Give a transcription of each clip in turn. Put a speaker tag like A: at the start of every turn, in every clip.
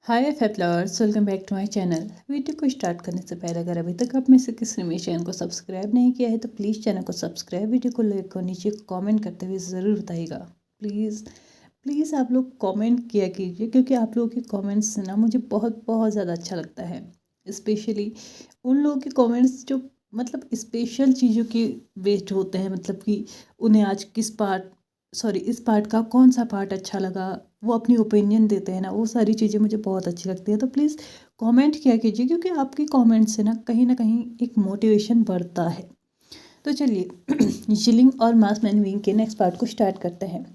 A: Hi flowers, welcome back to my channel. Video को start करने से पहले अगर अभी तक आप में से किसी ने मेरे चैनल को सब्सक्राइब नहीं किया है तो प्लीज़ चैनल को सब्सक्राइब, वीडियो को लाइक और नीचे कमेंट करते हुए ज़रूर बताइएगा। प्लीज़ प्लीज़ आप लोग कमेंट किया कीजिए, क्योंकि आप लोगों के कमेंट्स से ना मुझे बहुत बहुत ज़्यादा अच्छा लगता है। स्पेशली उन लोगों के कमेंट्स जो मतलब स्पेशल चीज़ों के बेस्ड होते हैं, मतलब कि उन्हें आज इस पार्ट का कौन सा पार्ट अच्छा लगा, वो अपनी ओपिनियन देते हैं ना, वो सारी चीज़ें मुझे बहुत अच्छी लगती है। तो प्लीज़ कमेंट किया कीजिए, क्योंकि आपके कमेंट से ना कहीं एक मोटिवेशन बढ़ता है। तो चलिए जिलिंग और मास मैन विंग के नेक्स्ट पार्ट को स्टार्ट करते हैं।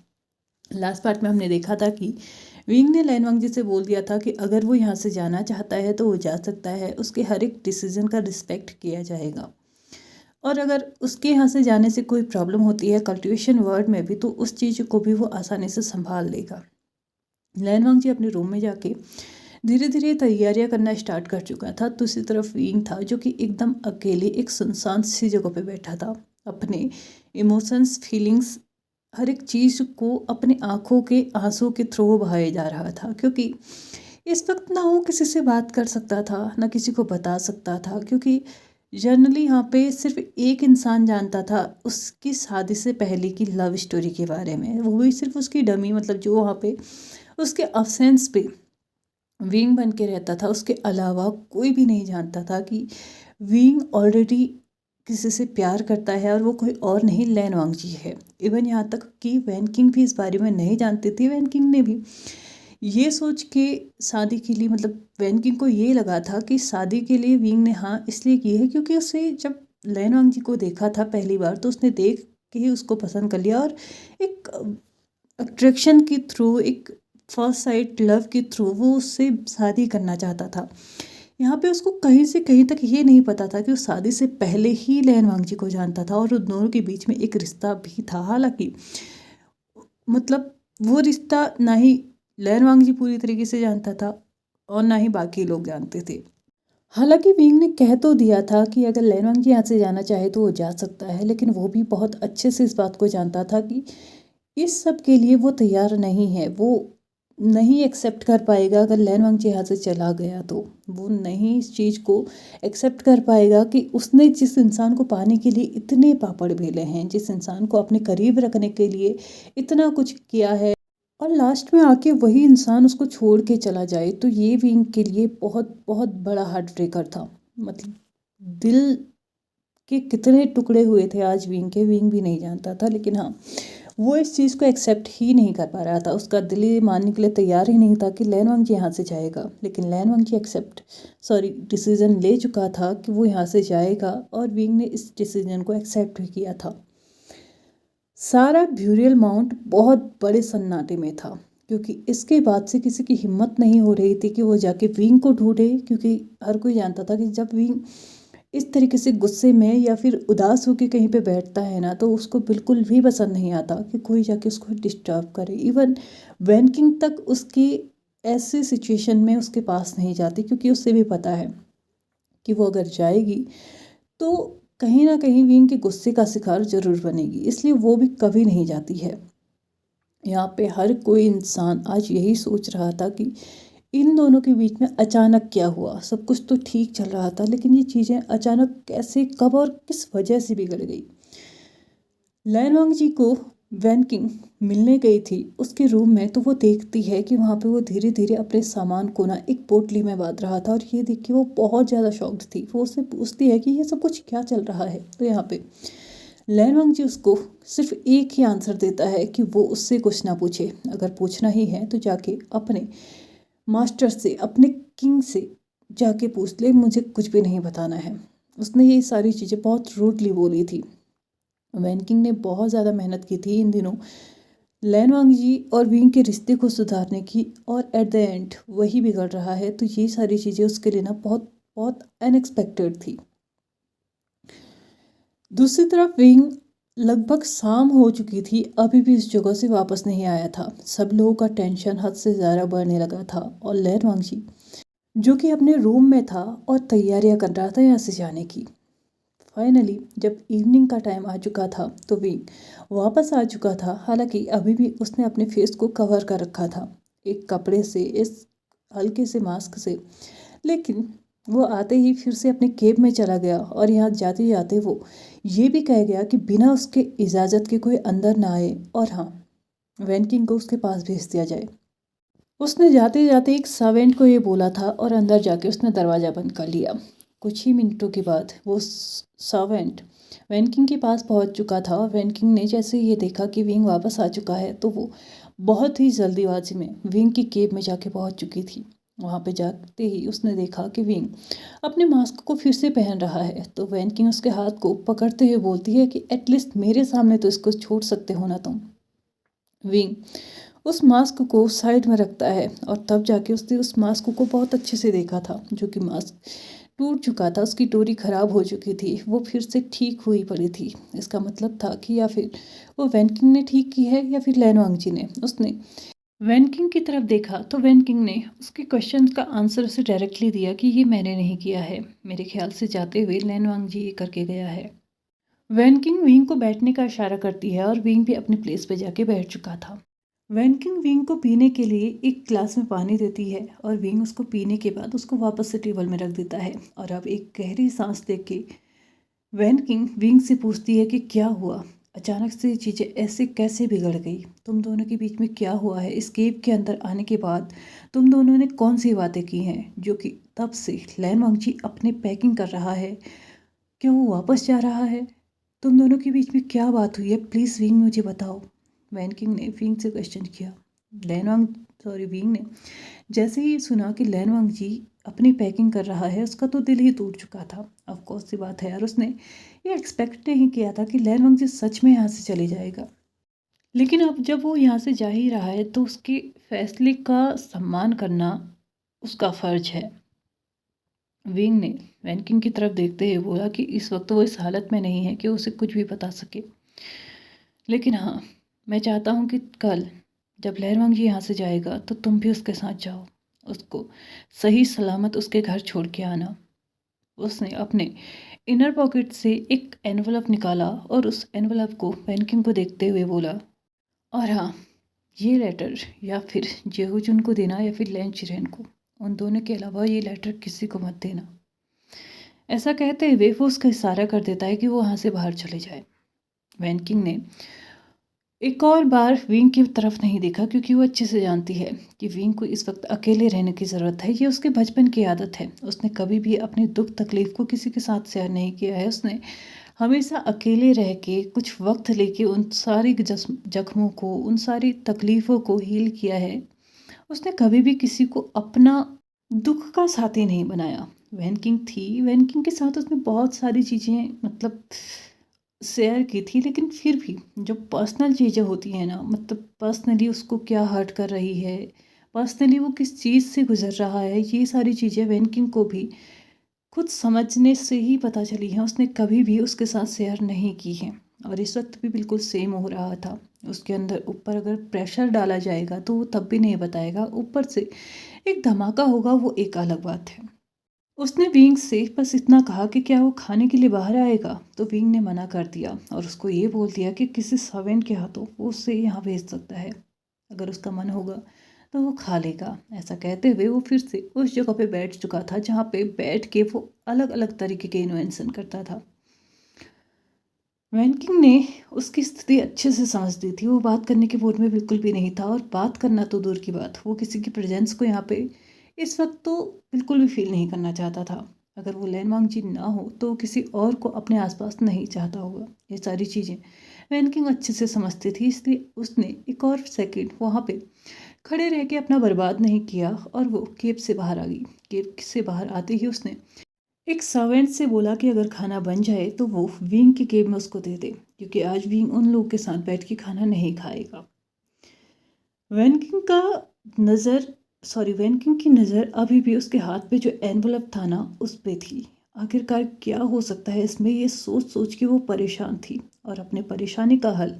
A: लास्ट पार्ट में हमने देखा था कि विंग ने लैन वांग जी से बोल दिया था कि अगर वो यहाँ से जाना चाहता है तो वो जा सकता है, उसके हर एक डिसीजन का रिस्पेक्ट किया जाएगा। और अगर उसके यहाँ से जाने से कोई प्रॉब्लम होती है कल्टीवेशन वर्ड में भी, तो उस चीज़ को भी वो आसानी से संभाल लेगा। लैन वांग जी अपने रूम में जाके धीरे धीरे तैयारियां करना स्टार्ट कर चुका था। दूसरी तरफ विंग था जो कि एकदम अकेले एक सुनसान सी जगह पे बैठा था, अपने इमोशंस फीलिंग्स हर एक चीज़ को अपने आंखों के आंसू के थ्रू बहाए जा रहा था। क्योंकि इस वक्त ना वो किसी से बात कर सकता था ना किसी को बता सकता था, क्योंकि जनरली यहाँ पे सिर्फ एक इंसान जानता था उसकी शादी से पहले की लव स्टोरी के बारे में, वो भी सिर्फ उसकी डमी, मतलब जो वहाँ पे उसके अब्सेंस पे विंग बन के रहता था। उसके अलावा कोई भी नहीं जानता था कि विंग ऑलरेडी किसी से प्यार करता है और वो कोई और नहीं लैन वांग जी है। इवन यहाँ तक कि वैन किंग भी इस बारे में नहीं जानती थी। वैन किंग ने भी ये सोच के शादी के लिए, मतलब वैन किंग को ये लगा था कि शादी के लिए विंग ने हाँ इसलिए की है क्योंकि उसे जब लैन वांग जी को देखा था पहली बार तो उसने देख के ही उसको पसंद कर लिया, और एक अट्रैक्शन के थ्रू, एक फर्स्ट साइट लव के थ्रू वो उससे शादी करना चाहता था। यहाँ पे उसको कहीं से कहीं तक ये नहीं पता था कि वो शादी से पहले ही लैन वांग जी को जानता था और उन दोनों के बीच में एक रिश्ता भी था। हालांकि मतलब वो रिश्ता ना ही लैन वांग जी पूरी तरीके से जानता था और ना ही बाकी लोग जानते थे। हालांकि विंग ने कह तो दिया था कि अगर लैन वांग जी यहाँ से जाना चाहे तो वो जा सकता है, लेकिन वो भी बहुत अच्छे से इस बात को जानता था कि इस सब के लिए वो तैयार नहीं है। वो नहीं एक्सेप्ट कर पाएगा अगर लैन वांग जी यहाँ से चला गया, तो वो नहीं इस चीज़ को एक्सेप्ट कर पाएगा कि उसने जिस इंसान को पाने के लिए इतने पापड़ बेले हैं, जिस इंसान को अपने करीब रखने के लिए इतना कुछ किया है, और लास्ट में आके वही इंसान उसको छोड़ के चला जाए, तो ये विंग के लिए बहुत बहुत बड़ा हार्ट ब्रेकर था। मतलब दिल के कितने टुकड़े हुए थे आज विंग के, विंग भी नहीं जानता था। लेकिन हाँ, वो इस चीज़ को एक्सेप्ट ही नहीं कर पा रहा था। उसका दिल ये मानने के लिए तैयार ही नहीं था कि लैन वांग जी यहाँ से जाएगा। लेकिन लैन वांग जी डिसीजन ले चुका था कि वो यहाँ से जाएगा, और विंग ने इस डिसीजन को एक्सेप्ट भी किया था। सारा ब्यूरियल माउंट बहुत बड़े सन्नाटे में था, क्योंकि इसके बाद से किसी की हिम्मत नहीं हो रही थी कि वो जाके विंग को ढूंढे। क्योंकि हर कोई जानता था कि जब विंग इस तरीके से गुस्से में या फिर उदास होकर कहीं पे बैठता है ना, तो उसको बिल्कुल भी पसंद नहीं आता कि कोई जाके उसको डिस्टर्ब करे। इवन वैन किंग तक उसकी ऐसी सिचुएशन में उसके पास नहीं जाती, क्योंकि उससे भी पता है कि वो अगर जाएगी तो कहीं ना कहीं विंग के गुस्से का शिकार जरूर बनेगी, इसलिए वो भी कभी नहीं जाती है। यहाँ पे हर कोई इंसान आज यही सोच रहा था कि इन दोनों के बीच में अचानक क्या हुआ। सब कुछ तो ठीक चल रहा था, लेकिन ये चीज़ें अचानक कैसे, कब और किस वजह से बिगड़ गई। लैन वांग जी को वैन किंग मिलने गई थी उसके रूम में, तो वो देखती है कि वहाँ पे वो धीरे धीरे अपने सामान को ना एक पोटली में बांध रहा था, और ये देख के वो बहुत ज़्यादा शॉक्ड थी। वो उससे पूछती है कि ये सब कुछ क्या चल रहा है। तो यहाँ पे लैन वांग जी उसको सिर्फ एक ही आंसर देता है कि वो उससे कुछ ना पूछे, अगर पूछना ही है तो जाके अपने मास्टर से, अपने किंग से जाके पूछ ले, मुझे कुछ भी नहीं बताना है। उसने ये सारी चीज़ें बहुत रूडली बोली थी। वैन किंग ने बहुत ज़्यादा मेहनत की थी इन दिनों लैन वांग जी और विंग के रिश्ते को सुधारने की, और एट द एंड वही बिगड़ रहा है। तो ये सारी चीज़ें उसके लिए ना बहुत बहुत अनएक्सपेक्टेड थी। दूसरी तरफ विंग लगभग शाम हो चुकी थी, अभी भी इस जगह से वापस नहीं आया था। सब लोगों का टेंशन हद से ज़्यादा बढ़ने लगा था, और लैन वांग जी जो कि अपने रूम में था और तैयारियां कर रहा था यहाँ से जाने की। फाइनली जब इवनिंग का टाइम आ चुका था तो विंग वापस आ चुका था। हालांकि अभी भी उसने अपने फेस को कवर कर रखा था एक कपड़े से। इस हल्के से मास्क से, लेकिन वो आते ही फिर से अपने केब में चला गया और यहाँ जाते जाते वो ये भी कह गया कि बिना उसके इजाज़त के कोई अंदर ना आए और हाँ, वैन किंग को उसके पास भेज दिया जाए। उसने जाते जाते एक सर्वेंट को ये बोला था और अंदर जाके उसने दरवाज़ा बंद कर लिया। कुछ ही मिनटों के बाद वो सर्वेंट वैन किंग के पास पहुंच चुका था और वैन किंग ने जैसे ये देखा कि विंग वापस आ चुका है तो वो बहुत ही जल्दीबाजी में विंग की केब में जाके पहुंच चुकी थी। वहाँ पे जाते ही उसने देखा कि विंग अपने मास्क को फिर से पहन रहा है, तो वैन किंग उसके हाथ को पकड़ते हुए बोलती है कि एटलीस्ट मेरे सामने तो इसको छोड़ सकते हो ना तुम। विंग उस मास्क को साइड में रखता है और तब जाके उसने उस मास्क को बहुत अच्छे से देखा था, जो कि मास्क टूट चुका था, उसकी डोरी खराब हो चुकी थी, वो फिर से ठीक हुई पड़ी थी। इसका मतलब था कि या फिर वो वैन किंग ने ठीक की है या फिर लैन जी ने। उसने वैन किंग की तरफ देखा तो वैन किंग ने उसके क्वेश्चन का आंसर उसे डायरेक्टली दिया कि ये मैंने नहीं किया है, मेरे ख्याल से जाते हुए लैन जी ये करके गया है। वैन किंग विंग को बैठने का इशारा करती है और विंग भी अपनी प्लेस पे जाके बैठ चुका था। वैन किंग विंग को पीने के लिए एक ग्लास में पानी देती है और विंग उसको पीने के बाद उसको वापस से टेबल में रख देता है। और अब एक गहरी सांस लेके के वैन किंग विंग से पूछती है कि क्या हुआ, अचानक से ये चीज़ें ऐसे कैसे बिगड़ गई, तुम दोनों के बीच में क्या हुआ है, इस केव के अंदर आने के बाद तुम दोनों ने कौन सी बातें की हैं जो कि तब से लैन वांगजी अपने पैकिंग कर रहा है, क्यों वो वापस जा रहा है, तुम दोनों के बीच में क्या बात हुई है, प्लीज़ विंग मुझे बताओ। वैन किंग ने विंग से क्वेश्चन किया। विंग ने जैसे ही सुना कि लैन वांग जी अपनी पैकिंग कर रहा है, उसका तो दिल ही टूट चुका था। ऑफ कोर्स सी बात है यार, उसने ये एक्सपेक्ट नहीं किया था कि लैन वांग जी सच में यहाँ से चले जाएगा। लेकिन अब जब वो यहाँ से जा ही रहा है तो उसके फैसले का सम्मान करना उसका फर्ज है। विंग ने वैन किंग की तरफ देखते हुए बोला कि इस वक्त वो इस हालत में नहीं है कि उसे कुछ भी बता सके, लेकिन हाँ, मैं चाहता हूँ कि कल जब लहरवांग जी यहाँ से जाएगा तो तुम भी उसके साथ जाओ, उसको सही सलामत उसके घर छोड़ के आना। उसने अपने इनर पॉकेट से एक एनवलप निकाला और उस एनवलप को वैन किंग को देखते हुए बोला, और हाँ, ये लेटर या फिर जेहूजुन को देना या फिर लैन चिरेन को, उन दोनों के अलावा ये लेटर किसी को मत देना। ऐसा कहते हुए वो उसका इशारा कर देता है कि वो वहाँ से बाहर चले जाए। वैन किंग ने एक और बार विंग की तरफ नहीं देखा, क्योंकि वो अच्छे से जानती है कि विंग को इस वक्त अकेले रहने की ज़रूरत है। ये उसके बचपन की आदत है। उसने कभी भी अपनी दुख तकलीफ को किसी के साथ शेयर नहीं किया है। उसने हमेशा अकेले रह के कुछ वक्त लेके उन सारी जख्मों को, उन सारी तकलीफ़ों को हील किया है। उसने कभी भी किसी को अपना दुख का साथी नहीं बनाया। वैन किंग थी, वैन किंग के साथ उसने बहुत सारी चीज़ें मतलब शेयर की थी, लेकिन फिर भी जो पर्सनल चीज़ें होती हैं ना, मतलब पर्सनली उसको क्या हर्ट कर रही है, पर्सनली वो किस चीज़ से गुजर रहा है, ये सारी चीज़ें वैन किंग को भी खुद समझने से ही पता चली हैं। उसने कभी भी उसके साथ शेयर नहीं की हैं और इस वक्त भी बिल्कुल सेम हो रहा था। उसके अंदर ऊपर अगर प्रेशर डाला जाएगा तो वो तब भी नहीं बताएगा, ऊपर से एक धमाका होगा, वो एक अलग बात है। उसने विंग से बस इतना कहा कि क्या वो खाने के लिए बाहर आएगा, तो विंग ने मना कर दिया और उसको ये बोल दिया कि किसी सर्वेंट के हाथों वो उसे यहाँ भेज सकता है, अगर उसका मन होगा तो वो खा लेगा। ऐसा कहते हुए वो फिर से उस जगह पे बैठ चुका था जहाँ पे बैठ के वो अलग अलग तरीके के इन्वेंशन करता था। वैन किंग ने उसकी स्थिति अच्छे से समझ ली थी। वो बात करने के मूड में बिल्कुल भी नहीं था और बात करना तो दूर की बात, वो किसी की प्रेजेंस को यहाँ पे इस वक्त तो बिल्कुल भी फील नहीं करना चाहता था। अगर वो लैन वांग जी ना हो तो वो किसी और को अपने आसपास नहीं चाहता होगा। ये सारी चीज़ें वैन किंग अच्छे से समझती थी, इसलिए उसने एक और सेकंड वहाँ पे खड़े रह के अपना बर्बाद नहीं किया और वो केब से बाहर आ गई। केब से बाहर आते ही उसने एक सर्वेंट से बोला कि अगर खाना बन जाए तो वो विंग की केब में उसको दे दे, क्योंकि आज विंग उन लोगों के साथ बैठ के खाना नहीं खाएगा। वैन किंग का वैन किंग की नज़र अभी भी उसके हाथ पे जो एनवलप था ना उस पे थी। आखिरकार क्या हो सकता है इसमें, ये सोच सोच के वो परेशान थी और अपने परेशानी का हल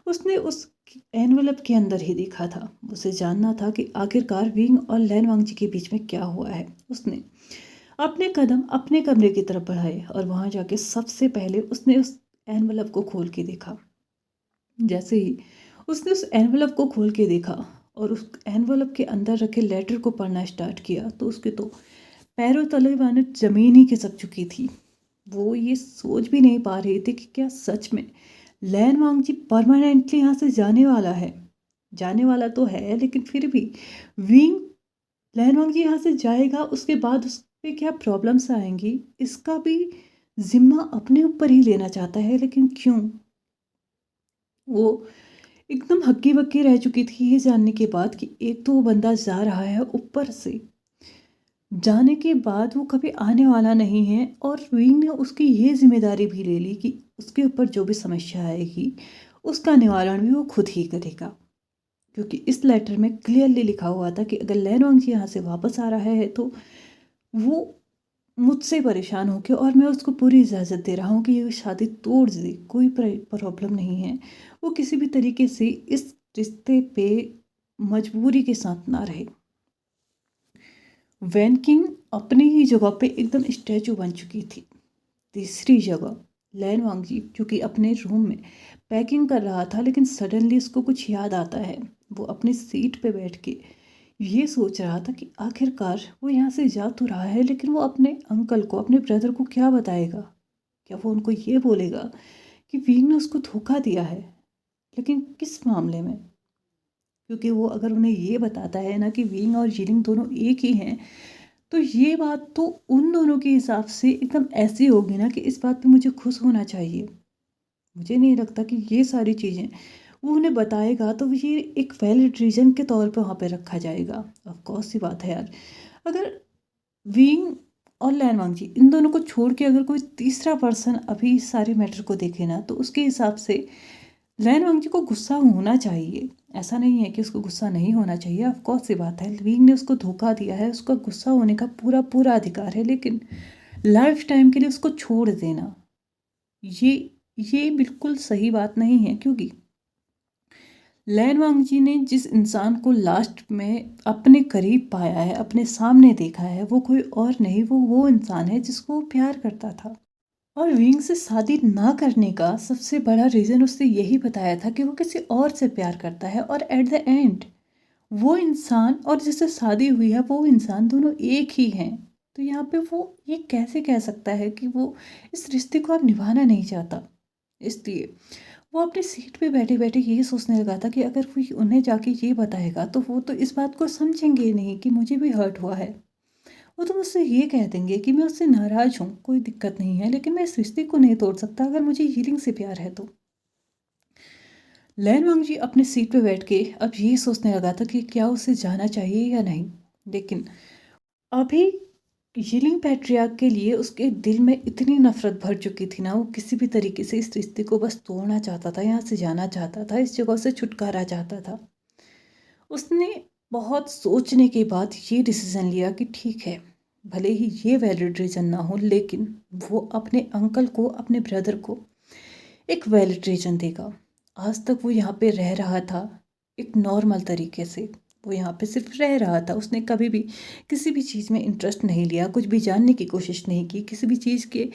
A: उसने उस एनवलप के अंदर ही देखा था। उसे जानना था कि आखिरकार विंग और लैन वांग जी के बीच में क्या हुआ है। उसने अपने कदम अपने कमरे की तरफ बढ़ाए और वहां जाके सबसे पहले उसने उस एनवलप को खोल के देखा। जैसे ही उसने उस एनवलप को खोल के देखा, और उस एनवलप के अंदर रखे लेटर को पढ़ना स्टार्ट किया तो उसके तो पैरों तले माने ज़मीन ही खिसक चुकी थी। वो ये सोच भी नहीं पा रहे थे कि क्या सच में लैन वांगजी परमानेंटली यहाँ से जाने वाला है। जाने वाला तो है लेकिन फिर भी विंग लैन वांगजी यहाँ से जाएगा, उसके बाद उस पे क्या प्रॉब्लम्स आएंगी इसका भी जिम्मा अपने ऊपर ही लेना चाहता है। लेकिन क्यों? वो एकदम हक्की बक्की रह चुकी थी ये जानने के बाद कि एक तो वो बंदा जा रहा है, ऊपर से जाने के बाद वो कभी आने वाला नहीं है। और विंग ने उसकी ये जिम्मेदारी भी ले ली कि उसके ऊपर जो भी समस्या आएगी उसका निवारण भी वो खुद ही करेगा। क्योंकि इस लेटर में क्लियरली लिखा हुआ था कि अगर लैन वांगजी यहाँ से वापस आ रहा है तो वो मुझसे परेशान होकर, और मैं उसको पूरी इजाज़त दे रहा हूँ कि ये शादी तोड़ दे, कोई प्रॉब्लम नहीं है। वो किसी भी तरीके से इस रिश्ते पे मजबूरी के साथ ना रहे। वैन किंग अपनी ही जगह पे एकदम स्टैचू बन चुकी थी। तीसरी जगह लैन वांगजी जो कि अपने रूम में पैकिंग कर रहा था, लेकिन सडनली उसको कुछ याद आता है। वो अपनी सीट पे बैठ के ये सोच रहा था कि आखिरकार वो यहाँ से जा तो रहा है, लेकिन वो अपने अंकल को, अपने ब्रदर को क्या बताएगा? क्या वो उनको ये बोलेगा कि विंग ने उसको धोखा दिया है? लेकिन किस मामले में? क्योंकि वो अगर उन्हें ये बताता है ना कि विंग और जिलिंग दोनों एक ही हैं, तो ये बात तो उन दोनों के हिसाब से एकदम ऐसी होगी ना कि इस बात पे मुझे खुश होना चाहिए। मुझे नहीं लगता कि ये सारी चीज़ें वो उन्हें बताएगा तो ये एक वैलिड रीज़न के तौर पे वहाँ पे रखा जाएगा। ऑफ कोर्स सी बात है यार, अगर विंग और लैन वांगजी इन दोनों को छोड़ के अगर कोई तीसरा पर्सन अभी इस सारे मैटर को देखे ना, तो उसके हिसाब से लैन वांगजी को गुस्सा होना चाहिए। ऐसा नहीं है कि उसको गुस्सा नहीं होना चाहिए, ऑफ कोर्स सी बात है, विंग ने उसको धोखा दिया है, उसका गुस्सा होने का पूरा पूरा अधिकार है। लेकिन लाइफ टाइम के लिए उसको छोड़ देना ये ये बिल्कुल सही बात नहीं है। क्योंकि लैन वांगजी ने जिस इंसान को लास्ट में अपने करीब पाया है, अपने सामने देखा है, वो कोई और नहीं, वो इंसान है जिसको वो प्यार करता था। और विंग से शादी ना करने का सबसे बड़ा रीज़न उसने यही बताया था कि वो किसी और से प्यार करता है। और एट द एंड वो इंसान और जिससे शादी हुई है वो इंसान दोनों एक ही हैं। तो यहाँ पे वो ये कैसे कह सकता है कि वो इस रिश्ते को अब निभाना नहीं चाहता? इसलिए वो अपनी सीट पे बैठे बैठे ये सोचने लगा था कि अगर कोई उन्हें जाके ये बताएगा तो वो तो इस बात को समझेंगे ही नहीं कि मुझे भी हर्ट हुआ है। वो तो मुझसे ये कह देंगे कि मैं उससे नाराज़ हूँ, कोई दिक्कत नहीं है, लेकिन मैं इस रिश्ते को नहीं तोड़ सकता अगर मुझे हीलिंग से प्यार है तो। लैन वांगजी अपने सीट पे बैठ के अब ये सोचने लगा था कि क्या उसे जाना चाहिए या नहीं। लेकिन अभी यिलिंग पैट्रियार्क के लिए उसके दिल में इतनी नफरत भर चुकी थी ना, वो किसी भी तरीके से इस रिश्ते को बस तोड़ना चाहता था, यहाँ से जाना चाहता था, इस जगह से छुटकारा चाहता था। उसने बहुत सोचने के बाद ये डिसीज़न लिया कि ठीक है, भले ही ये वैलिड रीज़न ना हो, लेकिन वो अपने अंकल को, अपने ब्रदर को एक वैलिड रीज़न देगा। आज तक वो यहाँ पे रह रहा था एक नॉर्मल तरीके से, वो यहाँ पे सिर्फ रह रहा था। उसने कभी भी किसी भी चीज़ में इंटरेस्ट नहीं लिया, कुछ भी जानने की कोशिश नहीं की, किसी भी चीज़ के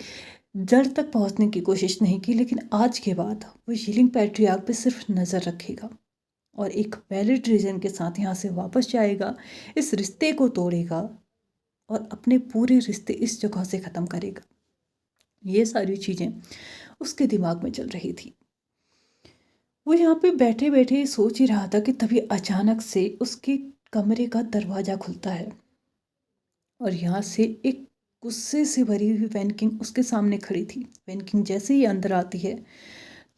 A: जड़ तक पहुँचने की कोशिश नहीं की। लेकिन आज के बाद वो यिलिंग पैट्रियार्क पे सिर्फ नज़र रखेगा और एक वैलिड रीज़न के साथ यहाँ से वापस जाएगा, इस रिश्ते को तोड़ेगा और अपने पूरे रिश्ते इस जगह से ख़त्म करेगा। ये सारी चीज़ें उसके दिमाग में चल रही थी। वो यहाँ पे बैठे बैठे सोच ही रहा था कि तभी अचानक से उसके कमरे का दरवाज़ा खुलता है और यहाँ से एक गुस्से से भरी हुई वैन किंग उसके सामने खड़ी थी। वैन किंग जैसे ही अंदर आती है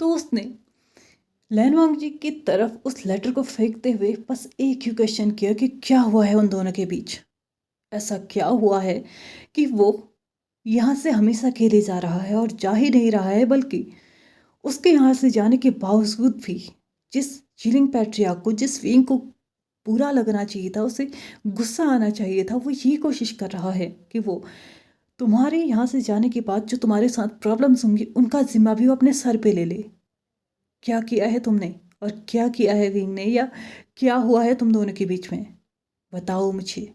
A: तो उसने लैन वांगजी की तरफ उस लेटर को फेंकते हुए बस एक ही क्वेश्चन किया कि क्या हुआ है उन दोनों के बीच? ऐसा क्या हुआ है कि वो यहाँ से हमेशा के लिए जा रहा है और जा ही नहीं रहा है, बल्कि उसके यहाँ से जाने के बावजूद भी जिस यिलिंग पैट्रियार्क को, जिस विंग को बुरा लगना चाहिए था, उसे गुस्सा आना चाहिए था, वो ये कोशिश कर रहा है कि वो तुम्हारे यहाँ से जाने के बाद जो तुम्हारे साथ प्रॉब्लम्स होंगी उनका जिम्मा भी वो अपने सर पे ले ले। क्या किया है तुमने और क्या किया है विंग ने, या क्या हुआ है तुम दोनों के बीच में? बताओ मुझे,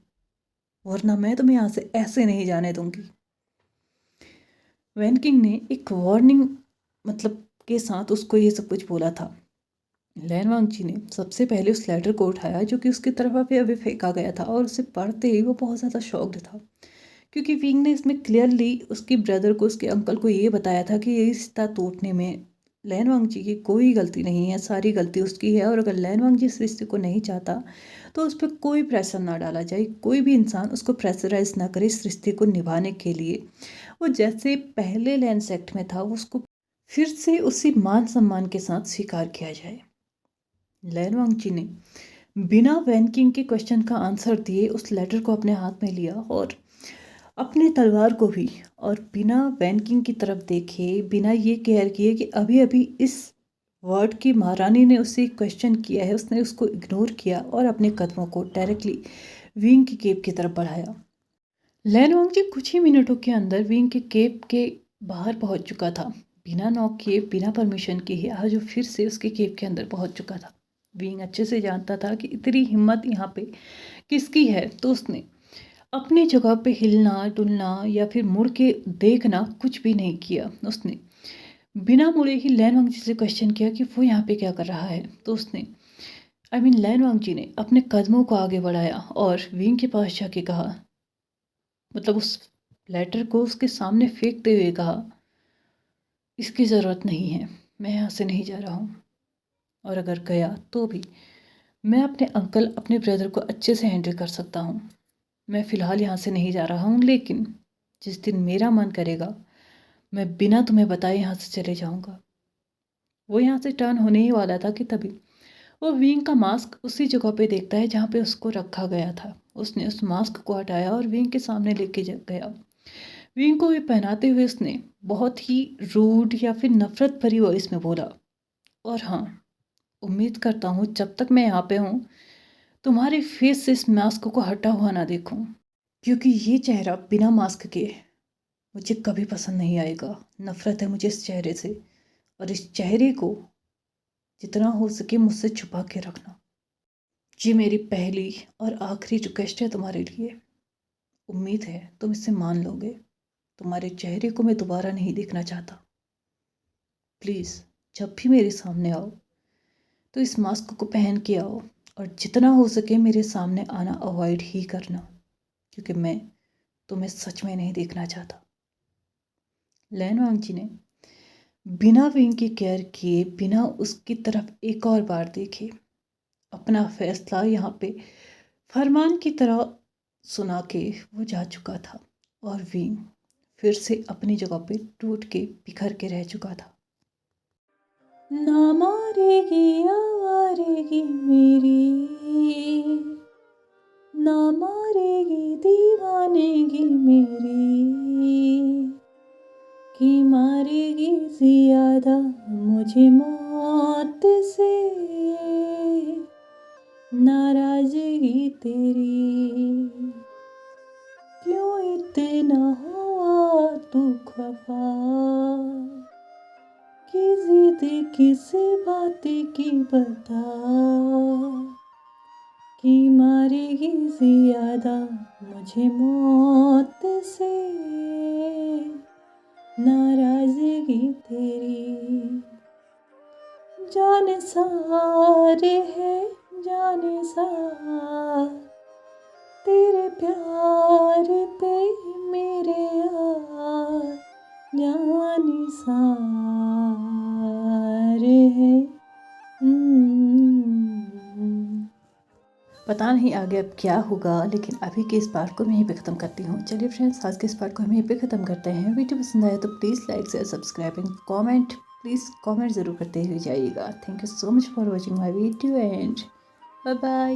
A: वरना मैं तुम्हें यहाँ से ऐसे नहीं जाने दूंगी। वैन किंग ने एक वार्निंग मतलब के साथ उसको ये सब कुछ बोला था। लैन वांगची ने सबसे पहले उस लेटर को उठाया जो कि उसकी तरफ अभी फेंका गया था, और उसे पढ़ते ही वो बहुत ज़्यादा शॉक्ड था, क्योंकि विंग ने इसमें क्लियरली उसके ब्रदर को, उसके अंकल को ये बताया था कि ये रिश्ता तोड़ने में लैन वांगची की कोई गलती नहीं है, सारी गलती उसकी है। और अगर लैन वांगची इस रिश्ते को नहीं चाहता तो उस पर कोई प्रेशर ना डाला जाए, कोई भी इंसान उसको प्रेशराइज ना करे इस रिश्ते को निभाने के लिए। वो जैसे पहले लैंड सेक्ट में था उसको फिर से उसी मान सम्मान के साथ स्वीकार किया जाए। लैन वांगची ने बिना वैन किंग के क्वेश्चन का आंसर दिए उस लेटर को अपने हाथ में लिया और अपने तलवार को भी, और बिना वैन किंग की तरफ देखे, बिना ये केयर किए कि अभी अभी इस वर्ड की महारानी ने उससे क्वेश्चन किया है, उसने उसको इग्नोर किया और अपने कदमों को डायरेक्टली विंग की केप की तरफ बढ़ाया। लैन वांगची कुछ ही मिनटों के अंदर विंग के केप के बाहर पहुंच चुका था। बिना नॉक किए, बिना परमिशन के ही आज वो फिर से उसके केप के अंदर पहुंच चुका था। विंग अच्छे से जानता था कि इतनी हिम्मत यहाँ पे किसकी है, तो उसने अपनी जगह पे हिलना डुलना या फिर मुड़ के देखना कुछ भी नहीं किया। उसने बिना मुड़े ही लैन वांगची से क्वेश्चन किया कि वो यहाँ पे क्या कर रहा है। तो उसने लैन वांगची ने अपने कदमों को आगे बढ़ाया और विंग के पास जाके कहा, मतलब उस लेटर को उसके सामने फेंकते हुए कहा, इसकी ज़रूरत नहीं है, मैं यहाँ से नहीं जा रहा हूँ, और अगर गया तो भी मैं अपने अंकल, अपने ब्रदर को अच्छे से हैंडल कर सकता हूँ। मैं फ़िलहाल यहाँ से नहीं जा रहा हूँ, लेकिन जिस दिन मेरा मन करेगा मैं बिना तुम्हें बताए यहाँ से चले जाऊँगा। वो यहाँ से टर्न होने ही वाला था कि तभी वो विंग का मास्क उसी जगह पे देखता है जहाँ पे उसको रखा गया था। उसने उस मास्क को हटाया और विंग के सामने लेके गया। विंग को भी पहनाते हुए उसने बहुत ही रूड या फिर नफरत भरी वॉइस में बोला, और हाँ, उम्मीद करता हूँ जब तक मैं यहाँ पे हूँ तुम्हारे फेस से इस मास्क को हटा हुआ ना देखूं, क्योंकि ये चेहरा बिना मास्क के मुझे कभी पसंद नहीं आएगा। नफरत है मुझे इस चेहरे से, और इस चेहरे को जितना हो सके मुझसे छुपा के रखना। ये मेरी पहली और आखिरी रिक्वेस्ट है तुम्हारे लिए। उम्मीद है तुम इसे मान लोगे। तुम्हारे चेहरे को मैं दोबारा नहीं देखना चाहता। प्लीज़ जब भी मेरे सामने आओ तो इस मास्क को पहन के आओ, और जितना हो सके मेरे सामने आना अवॉइड ही करना, क्योंकि मैं तुम्हें सच में नहीं देखना चाहता। लैन वांगची ने बिना विंग की केयर किए, बिना उसकी तरफ एक और बार देखे, अपना फैसला यहाँ पे फरमान की तरह सुना के वो जा चुका था, और विंग फिर से अपनी जगह पे टूट के बिखर के रह चुका था। ना मारेगी आवारेगी मेरी, ना मारेगी दीवानेगी मेरी, कि मारेगी ज्यादा मुझे मौत से नाराजगी तेरी। क्यों इतना हुआ तू खफा, कि जिद किस बात की बता, कि मारेगी ज्यादा मुझे मौत से नाराजगी तेरी। जाने सारे है जाने सार, तेरे प्यार पे मेरे यार जाने सारे है। पता नहीं आगे अब क्या होगा, लेकिन अभी के इस पार्ट को मैं यहीं पे ख़त्म करती हूँ। चलिए फ्रेंड्स, आज के इस पार्ट को हम यहीं पे ख़त्म करते हैं। वीडियो पसंद आया तो please like share subscribe and comment, please comment ज़रूर करते हुए जाइएगा। Thank you so much for watching my video and bye bye.